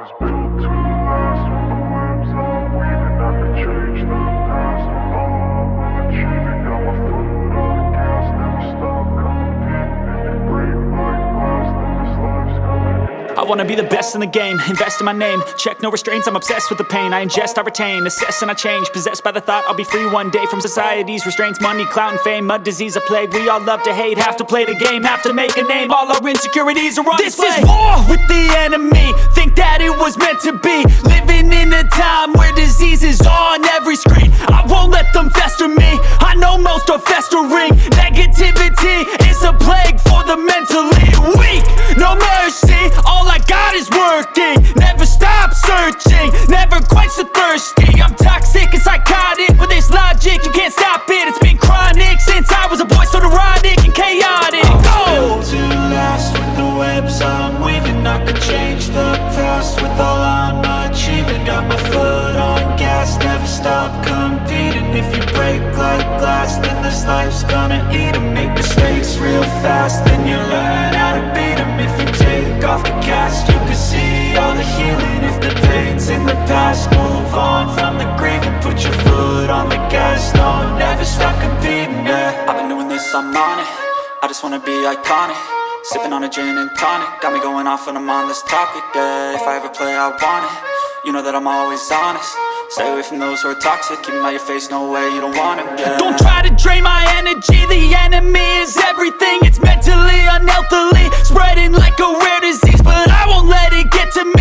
was built to last. With the webs I'm weaving, I could change the past. With all I'm achieving, got my foot on gas. Never stop competing. If you break like glass, then this life's gonna end. I wanna be the best in the game, invest in my name. Check no restraints, I'm obsessed with the pain. I ingest, I retain, assess and I change. Possessed by the thought I'll be free one day from society's restraints. Money, clout and fame, mud, disease, a plague. We all love to hate, have to play the game, have to make a name. All our insecurities are on display. This is war with the enemy, think that it was meant to be. Living in a time where disease is on every screen. I won't let them fester me, I know most are festering. Negativity is a plague for the mentally weak. No mercy, all I got is working. Never stop searching, never quench the thirsty. I'm toxic and psychotic, with this logic you can't stop it. It's been chronic since I was a boy, so neurotic and chaotic. Built to last. With the webs I'm weaving, I could change the past. With all I'm achieving, got my foot on gas. Never stop competing. If you break like glass, then this life's gonna eat 'em. Make mistakes real fast, then you learn how to beat 'em. If you take off the cast, you can see all the healing. If the pain's in the past, move on from the grieving. Put your foot on the gas, no, never stop competing, yeah. I've been doing this, I'm on it. I just wanna be iconic. Sipping on a gin and tonic, got me going off when I'm on this topic, yeah. If I ever play, I want it. You know that I'm always honest. Stay away from those who are toxic. Keep them out your face, no way, you don't want it, yeah. Don't try to drain my energy. The enemy is everything. It's mentally, unhealthily, spreading like a rare disease. But I won't let it get to me.